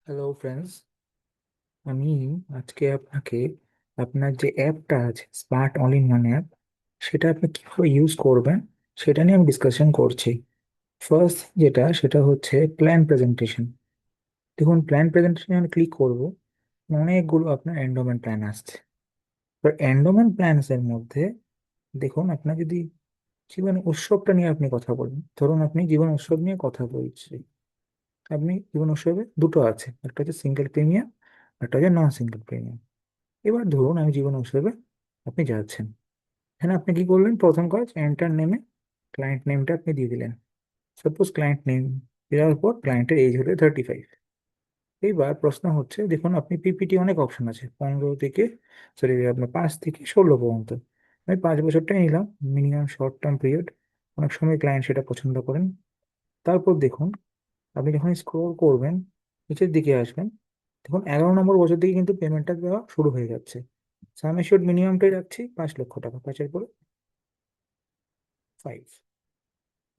Hello friends, আমি আজকে আপনাকে আপনার যে অ্যাপটা আছে smart all in one app, সেটা আপনি কিভাবে ইউজ করবেন সেটা নিয়ে আমি ডিসকাশন করছি। ফার্স্ট যেটা সেটা হচ্ছে প্ল্যান প্রেজেন্টেশন। দেখুন, প্ল্যান প্রেজেন্টেশন আমি ক্লিক করব, অনেকগুলো আপনার এন্ডোমেন্ট প্ল্যান আসছে। তো এন্ডোমেন্ট প্ল্যানস এর মধ্যে দেখুন, আপনার যদি জীবন উৎসবটা নিয়ে আপনি কথা বলেন, ধরুন আপনি জীবন উৎসব নিয়ে কথা বলছি, আপনি জীবন উৎসবে দুটো আছে, একটা হচ্ছে সিঙ্গেল প্রিমিয়াম, একটা হচ্ছে নন সিঙ্গেল প্রিমিয়াম। এবার ধরুন আমি জীবন উৎসবে আপনি যাচ্ছেন, এখানে আপনি কি করলেন? প্রথম কাজ, এন্টার নেমে ক্লায়েন্ট নেমটা আপনি দিয়ে দিলেন। সাপোজ ক্লায়েন্ট নেম দেওয়ার পর ক্লায়েন্টের এজ হলো 35। এইবার প্রশ্ন হচ্ছে, দেখুন আপনি পিপিটি অনেক অপশন আছে, 15 থেকে, সরি আপনার 5 থেকে 16 পর্যন্ত। আমি 5 বছরটাই নিলাম, মিনিমাম শর্ট টার্ম পিরিয়ড। অনেক সময় ক্লায়েন্ট সেটা পছন্দ করেন। তারপর দেখুন, আপনি যখন স্ক্রোল করবেন, নিচের দিকে আসবেন, দেখুন 11 নম্বর বছর থেকে কিন্তু পেমেন্টটা দেওয়া শুরু হয়ে যাচ্ছে। সাম অ্যাসিওরড মিনিমামটাই রাখছি 5 লক্ষ টাকা, 5-এর পরে 5।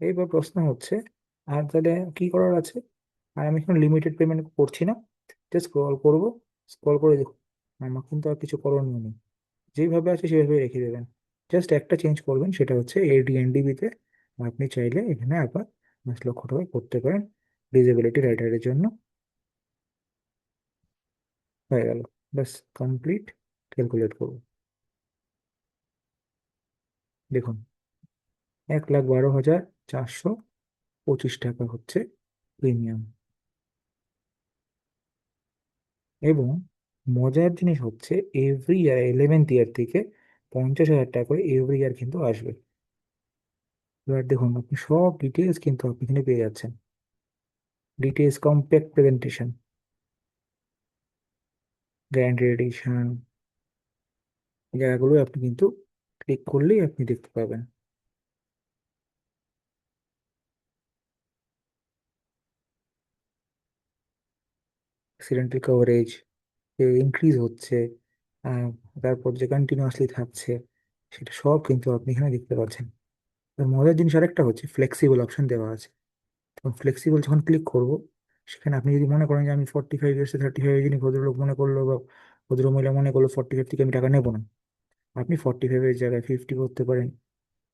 এইবার প্রশ্ন হচ্ছে, আর তাহলে কি করার আছে? আর আমি এখন লিমিটেড পেমেন্ট করছি না, জাস্ট স্ক্রল করব। স্ক্রল করে দেখুন, আমার কিন্তু আর কিছু করণীয় নেই, যেইভাবে আছে সেভাবে রেখে দেবেন। জাস্ট একটা চেঞ্জ করবেন, সেটা হচ্ছে এডিএনডিবিতে আপনি চাইলে এখানে আবার 5 লক্ষ টাকা করতে পারেন ডিসেবিলিটি রাইডারের জন্য। হয়ে গেল, ব্যাস কমপ্লিট। ক্যালকুলেট করব, দেখুন 1,12,425 টাকা হচ্ছে প্রিমিয়াম। এবং মজার জিনিস হচ্ছে, এভরি ইয়ার 11th ইয়ার থেকে 50,000 টাকা করে এভরি ইয়ার কিন্তু আসবে। এবার দেখুন, আপনি সব ডিটেলস কিন্তু আপনি এখানে পেয়ে যাচ্ছেন, details, compact presentation, grand edition, এই জায়গাগুলো আপনি কিন্তু ক্লিক করলেই আপনি দেখতে পাবেন। অ্যাক্সিডেন্টাল কভারেজ ইনক্রিজ হচ্ছে, আহ, তারপর যে কন্টিনিউয়াসলি থাকছে, সেটা সব কিন্তু আপনি এখানে দেখতে পাচ্ছেন। আর মজার জিনিস আরেকটা হচ্ছে, ফ্লেক্সিবল অপশন দেওয়া আছে। তখন ফ্লেক্সিবল যখন ক্লিক করব, সেখানে আপনি যদি মনে করেন যে আমি 45 ইয়ার্সে 35 যিনি ভদ্রলোক মনে করলো বা ভদ্রমহিলা মনে করলো 45 থেকে আমি টাকা নেবো না, আপনি 45-এর জায়গায় 50 করতে পারেন।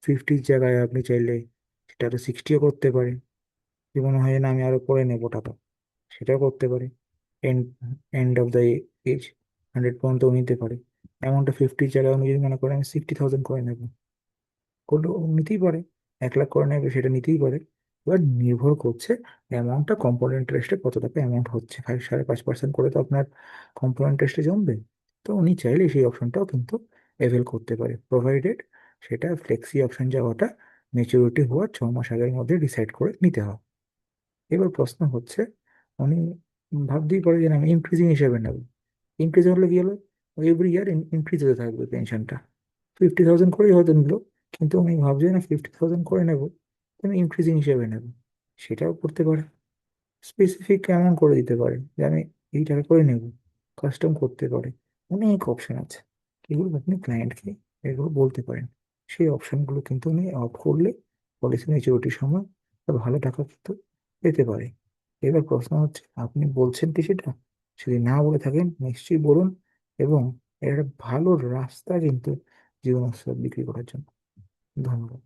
50-র জায়গায় আপনি চাইলে সেটা আরো 60ও করতে পারেন। যে মনে হয় না আমি আরো পরে নেবো টাকা, সেটাও করতে পারে। And end of the age 100 পর্যন্ত নিতে পারে। অ্যামাউন্টটা 50-র জায়গায় উনি যদি মনে করেন আমি 60,000 করে নেবো, করলেও নিতেই পারে। 1 লাখ করে নেবে, সেটা নিতেই পারে। এবার নির্ভর করছে অ্যামাউন্টটা, কম্পাউন্ড ইন্টারেস্টে কত টাকা অ্যামাউন্ট হচ্ছে। 5.5% করে তো আপনার কম্পাউন্ড ইন্টারেস্টে জমবে। তো উনি চাইলে সেই অপশনটাও কিন্তু অ্যাভেল করতে পারে, প্রোভাইডেড সেটা ফ্লেক্সি অপশন যাওয়াটা ম্যাচুরিটি হওয়ার 6 মাস আগের মধ্যে ডিসাইড করে নিতে হয়। এবার প্রশ্ন হচ্ছে, উনি ভাবতেই পারে যে না, আমি ইনক্রিজিং হিসেবে নেব। ইনক্রিজ হলে কি হলো? এভরি ইয়ার ইনক্রিজ হতে থাকবে পেনশনটা। 50,000 করেই হয়তো নিল, কিন্তু আমি ভাবছি না 50,000 করে নেব, আমি ইনক্রিজিং হিসেবে নেব। সেটাও করতে পারে। স্পেসিফিক অ্যামাউন্ট করে দিতে পারে যে আমি এই টাকা করে নেব, কাস্টম করতে পারে। অনেক অপশন আছে, এগুলো আপনি ক্লায়েন্টকে এগুলো বলতে পারেন। সেই অপশনগুলো কিন্তু উনি অফ করলে পলিসি ম্যাচুরিটির সময় একটা ভালো টাকা কিন্তু পেতে পারে। এবার প্রশ্ন হচ্ছে, আপনি বলছেন কি সেটা? যদি না বলে থাকেন নিশ্চয়ই বলুন, এবং এর একটা ভালো রাস্তা কিন্তু জীবন বিক্রি করার জন্য। ধন্যবাদ।